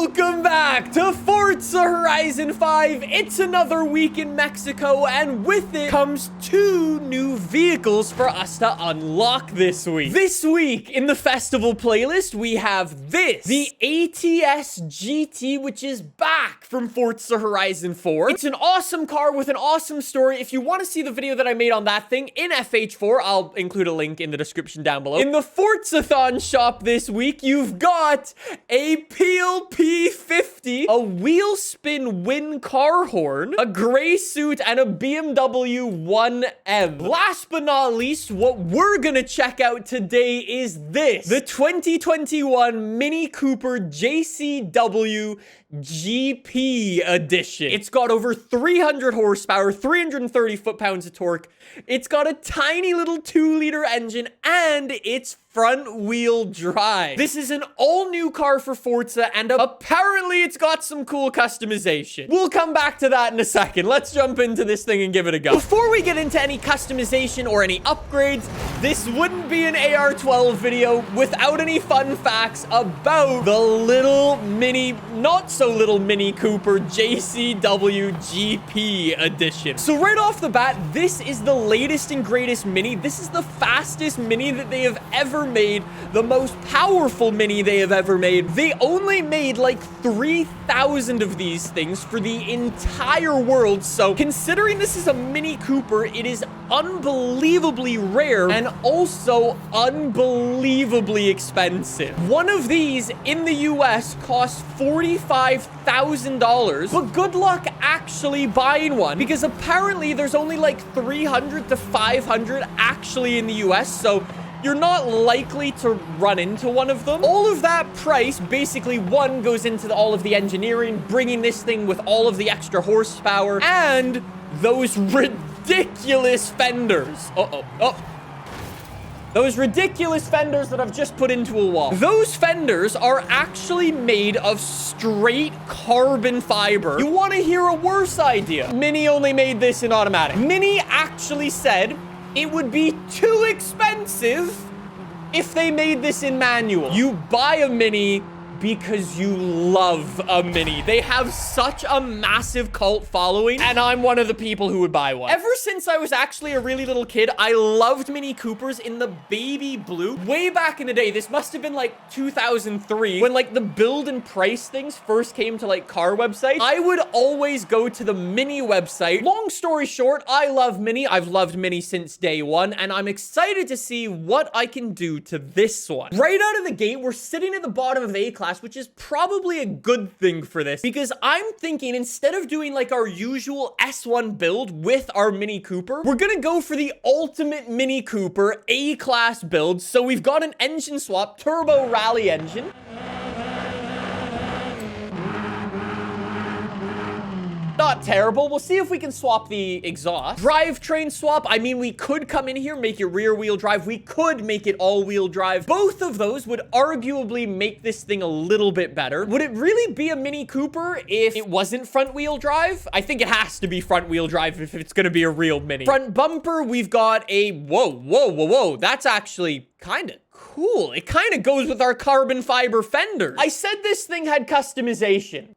Welcome back to Forza Horizon 5. It's another week in Mexico, and with it comes 2 new vehicles for us to unlock this week. This week in the festival playlist, we have this, the ATS GT, which is back from Forza Horizon 4. It's an awesome car with an awesome story. If you want to see the video that I made on that thing in FH4, I'll include a link in the description down below. In the Forzathon shop this week, you've got a PLP 50, a wheel spin win car horn, a gray suit, and a BMW 1M. Last but not least, what we're gonna check out today is this, the 2021 Mini Cooper JCW GP edition. It's got over 300 horsepower, 330 foot-pounds of torque. It's got a tiny little 2-liter engine, and it's front-wheel drive. This is an all-new car for Forza, and apparently it's got some cool customization. We'll come back to that in a second. Let's jump into this thing and give it a go. Before we get into any customization or any upgrades, this wouldn't be an AR12 video without any fun facts about the little mini, not so little Mini Cooper JCW GP edition. So right off the bat, this is the latest and greatest Mini. This is the fastest Mini that they have ever made, the most powerful Mini they have ever made. They only made like 3,000 of these things for the entire world. So considering this is a Mini Cooper, it is unbelievably rare and also unbelievably expensive. One of these in the US costs $45,000, but good luck actually buying one, because apparently there's only like 300 to 500 actually in the US, so you're not likely to run into one of them. All of that price, basically, one, goes into all of the engineering, bringing this thing with all of the extra horsepower, and those ridiculous fenders. Those ridiculous fenders that I've just put into a wall. Those fenders are actually made of straight carbon fiber. You want to hear a worse idea? Mini only made this in automatic. Mini actually said it would be too expensive if they made this in manual. You buy a Mini because you love a Mini. They have such a massive cult following, and I'm one of the people who would buy one. Ever since I was actually a really little kid, I loved Mini Coopers in the baby blue. Way back in the day, this must have been like 2003, when like the build and price things first came to like car websites. I would always go to the Mini website. Long story short, I love Mini. I've loved Mini since day one, and I'm excited to see what I can do to this one. Right out of the gate, we're sitting at the bottom of A-Class, which is probably a good thing for this, because I'm thinking instead of doing like our usual S1 build with our Mini Cooper, we're gonna go for the ultimate Mini Cooper A-Class build. So we've got an engine swap, turbo rally engine. Not terrible. We'll see if we can swap the exhaust. Drivetrain swap. I mean, we could come in here, make it rear wheel drive. We could make it all wheel drive. Both of those would arguably make this thing a little bit better. Would it really be a Mini Cooper if it wasn't front wheel drive? I think it has to be front wheel drive if it's going to be a real Mini. Front bumper, we've got a, whoa. That's actually kind of cool. It kind of goes with our carbon fiber fenders. I said this thing had customization.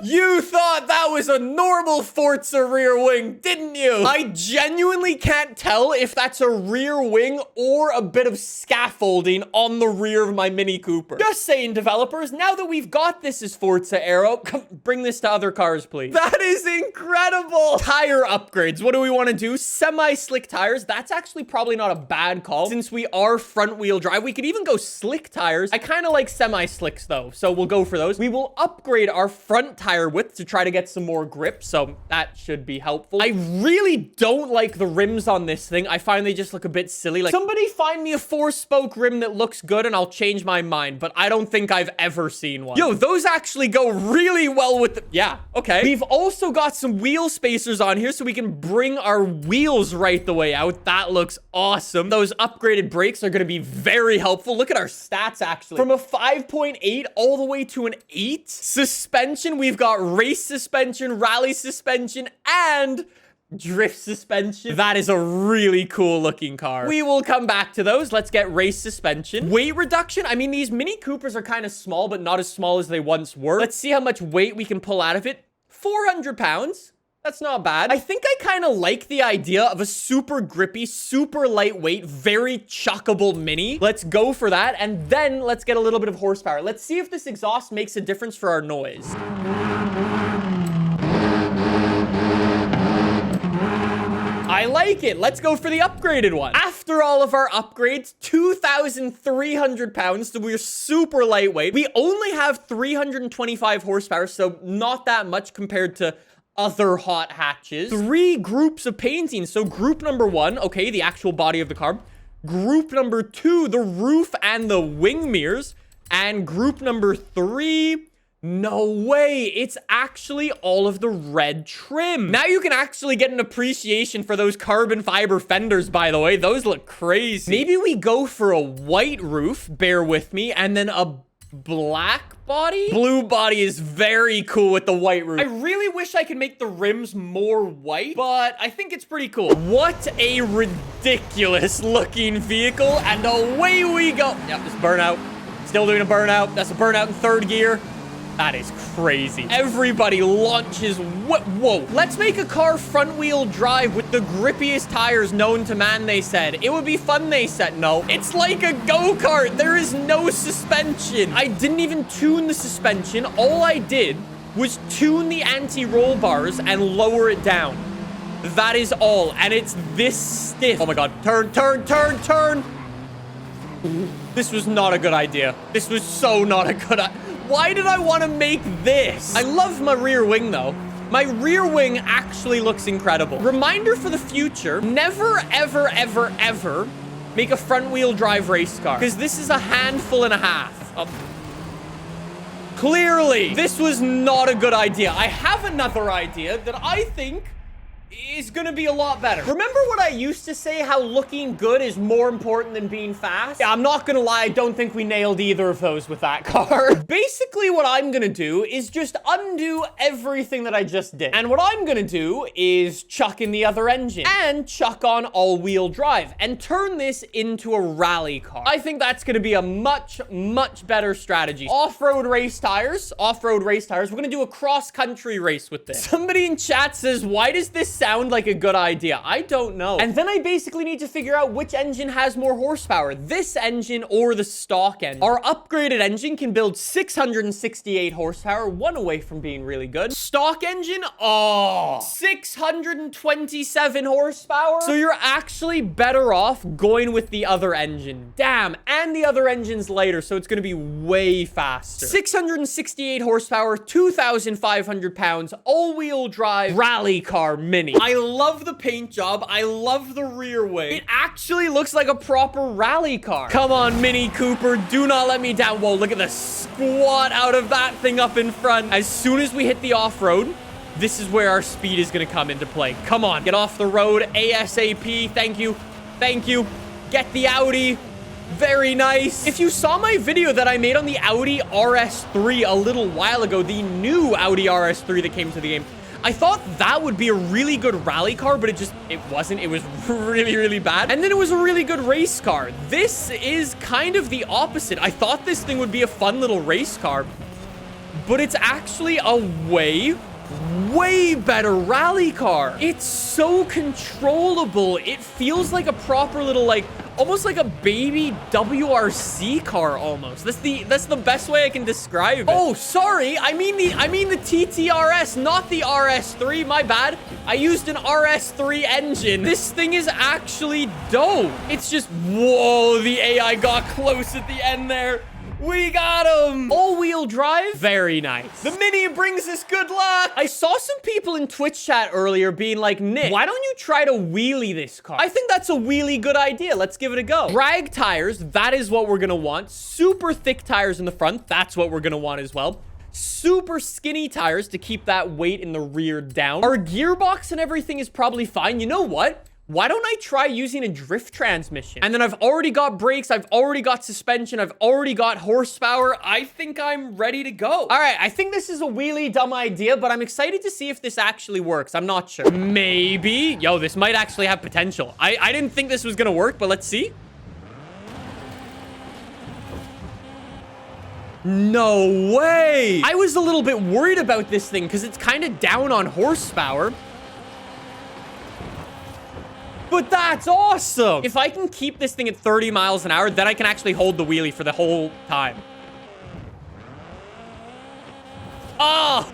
You thought that was a normal Forza rear wing, didn't you? I genuinely can't tell if that's a rear wing or a bit of scaffolding on the rear of my Mini Cooper. Just saying, developers, now that we've got this as Forza Aero, come bring this to other cars, please. That is incredible. Tire upgrades. What do we want to do? Semi-slick tires. That's actually probably not a bad call. Since we are front wheel drive, we could even go slick tires. I kind of like semi-slicks though, so we'll go for those. We will upgrade our front tire width to try to get some more grip, so that should be helpful. I really don't like the rims on this thing. I find they just look a bit silly. Like, somebody find me a 4-spoke rim that looks good and I'll change my mind, but I don't think I've ever seen one. Yo, those actually go really well with the... Yeah, okay. We've also got some wheel spacers on here so we can bring our wheels right the way out. That looks awesome. Those upgraded brakes are going to be very helpful. Look at our stats, actually. From a 5.8 all the way to an 8. Suspension, we've got race suspension, rally suspension, and drift suspension. That is a really cool looking car. We will come back to those. Let's get race suspension. Weight reduction. I mean, these Mini Coopers are kind of small, but not as small as they once were. Let's see how much weight we can pull out of it. 400 pounds. That's not bad. I think I kind of like the idea of a super grippy, super lightweight, very chuckable Mini. Let's go for that. And then let's get a little bit of horsepower. Let's see if this exhaust makes a difference for our noise. I like it. Let's go for the upgraded one. After all of our upgrades, 2,300 pounds, so we're super lightweight. We only have 325 horsepower, so not that much compared to other hot hatches. 3 groups of painting. So group number 1, okay, the actual body of the car. Group number 2, the roof and the wing mirrors. And group number 3... no way, it's actually all of the red trim. Now you can actually get an appreciation for those carbon fiber fenders, by the way. Those look crazy. Maybe we go for a white roof, bear with me, and then a black body? Blue body is very cool with the white roof. I really wish I could make the rims more white, but I think it's pretty cool. What a ridiculous looking vehicle, and away we go. Yep, this burnout. Still doing a burnout. That's a burnout in 3rd gear. That is crazy. Everybody launches. Whoa. Let's make a car front wheel drive with the grippiest tires known to man, they said. It would be fun, they said. No, it's like a go-kart. There is no suspension. I didn't even tune the suspension. All I did was tune the anti-roll bars and lower it down. That is all. And it's this stiff. Oh my God. Turn. This was not a good idea. This was so not a good idea. Why did I want to make this? I love my rear wing, though. My rear wing actually looks incredible. Reminder for the future, never, ever, ever, ever make a front-wheel drive race car, because this is a handful and a half. Clearly, this was not a good idea. I have another idea that I think is gonna be a lot better. Remember what I used to say, how looking good is more important than being fast? Yeah, I'm not gonna lie, I don't think we nailed either of those with that car. Basically, what I'm gonna do is just undo everything that I just did. And what I'm gonna do is chuck in the other engine and chuck on all-wheel drive and turn this into a rally car. I think that's gonna be a much, much better strategy. Off-road race tires. We're gonna do a cross-country race with this. Somebody in chat says, why does this sound like a good idea? I don't know. And then I basically need to figure out which engine has more horsepower, this engine or the stock engine. Our upgraded engine can build 668 horsepower, one away from being really good. Stock engine, 627 horsepower. So you're actually better off going with the other engine. Damn, and the other engine's lighter, so it's gonna be way faster. 668 horsepower, 2,500 pounds, all-wheel drive, rally car mini. I love the paint job. I love the rear wing. It actually looks like a proper rally car. Come on, Mini Cooper. Do not let me down. Whoa, look at the squat out of that thing up in front. As soon as we hit the off-road, this is where our speed is going to come into play. Come on, get off the road ASAP. Thank you. Get the Audi. Very nice. If you saw my video that I made on the Audi RS3 a little while ago, the new Audi RS3 that came to the game, I thought that would be a really good rally car, but it wasn't. It was really, really bad. And then it was a really good race car. This is kind of the opposite. I thought this thing would be a fun little race car, but it's actually a way better rally car. It's so controllable. It feels like a proper little, like, almost like a baby WRC car almost. That's the best way I can describe it. Oh, sorry. I mean the TTRS, not the RS3. My bad. I used an RS3 engine. This thing is actually dope. It's just, whoa, the AI got close at the end there. We got him! All-wheel drive? Very nice. The Mini brings us good luck! I saw some people in Twitch chat earlier being like, Nick, why don't you try to wheelie this car? I think that's a really good idea. Let's give it a go. Drag tires, that is what we're gonna want. Super thick tires in the front, that's what we're gonna want as well. Super skinny tires to keep that weight in the rear down. Our gearbox and everything is probably fine. You know what? Why don't I try using a drift transmission? And then I've already got brakes. I've already got suspension. I've already got horsepower. I think I'm ready to go. All right, I think this is a really dumb idea, but I'm excited to see if this actually works. I'm not sure. Maybe. Yo, this might actually have potential. I didn't think this was gonna work, but let's see. No way. I was a little bit worried about this thing because it's kind of down on horsepower. But that's awesome. If I can keep this thing at 30 miles an hour, then I can actually hold the wheelie for the whole time. Oh.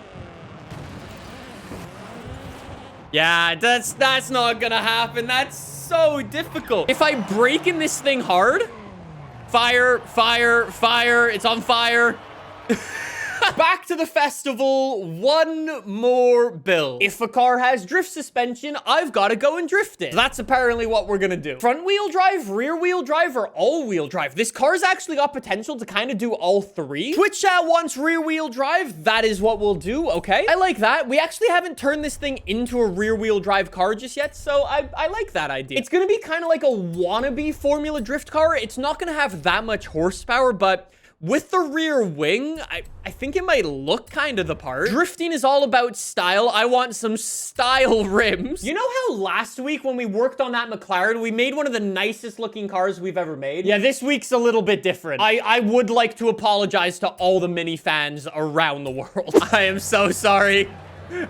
Yeah, that's not gonna happen. That's so difficult. If I brake in this thing hard, fire, fire, fire. It's on fire. Back to the festival. One more build. If a car has drift suspension, I've got to go and drift it. So that's apparently what we're gonna do. Front wheel drive, rear wheel drive, or all wheel drive? This car's actually got potential to kind of do all three. Twitch chat wants rear wheel drive. That is what we'll do. Okay, I like that. We actually haven't turned this thing into a rear wheel drive car just yet, so I like that idea. It's gonna be kind of like a wannabe Formula Drift car. It's not gonna have that much horsepower, but with the rear wing, I think it might look kind of the part. Drifting is all about style. I want some style rims. You know how last week when we worked on that McLaren, we made one of the nicest looking cars we've ever made? Yeah, this week's a little bit different. I would like to apologize to all the Mini fans around the world. I am so sorry.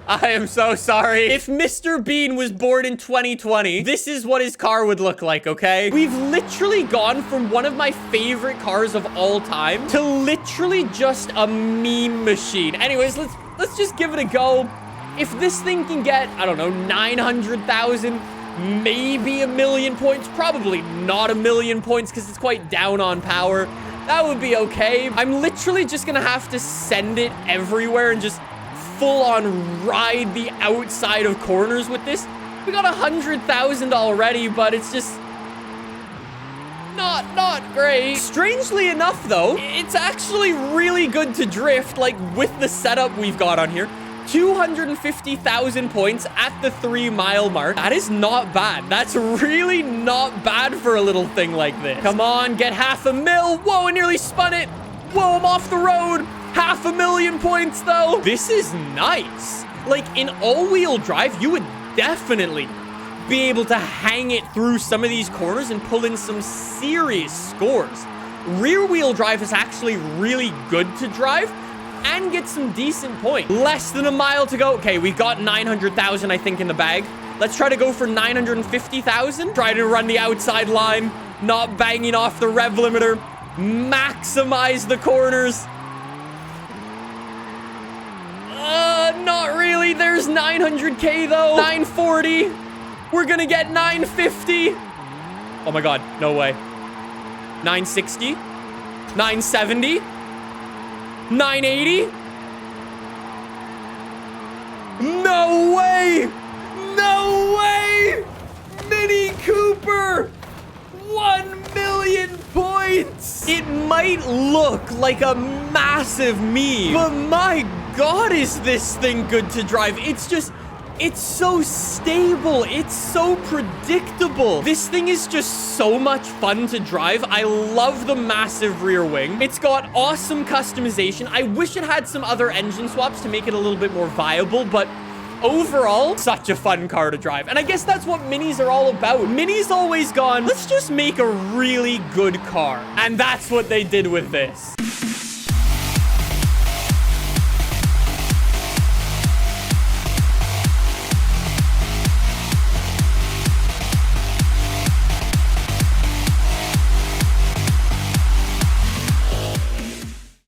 I am so sorry. If Mr. Bean was born in 2020, this is what his car would look like, okay? We've literally gone from one of my favorite cars of all time to literally just a meme machine. Anyways, let's just give it a go. If this thing can get, I don't know, 900,000, maybe 1 million points, probably not 1 million points because it's quite down on power, that would be okay. I'm literally just gonna have to send it everywhere and just full on ride the outside of corners with this. We got 100,000 already, but it's just not great. Strangely enough, though, it's actually really good to drift, like with the setup we've got on here. 250,000 points at the 3-mile mark. That is not bad. That's really not bad for a little thing like this. Come on, get 500,000. Whoa, I nearly spun it. Whoa, I'm off the road. 500,000 points, though. This is nice. Like, in all-wheel drive, you would definitely be able to hang it through some of these corners and pull in some serious scores. Rear-wheel drive is actually really good to drive and get some decent points. Less than a mile to go. Okay, we've got 900,000, I think, in the bag. Let's try to go for 950,000. Try to run the outside line, not banging off the rev limiter. Maximize the corners. Not really. There's 900K though. 940. We're gonna get 950. Oh my god, no way. 960. 970. 980. No way. No way. Mini Cooper. 1 million points. It might look like a massive meme, but my god, is this thing good to drive. It's so stable. It's so predictable. This thing is just so much fun to drive. I love the massive rear wing. It's got awesome customization. I wish it had some other engine swaps to make it a little bit more viable, but overall, such a fun car to drive. And I guess that's what Minis are all about. Minis always gone, let's just make a really good car. And that's what they did with this.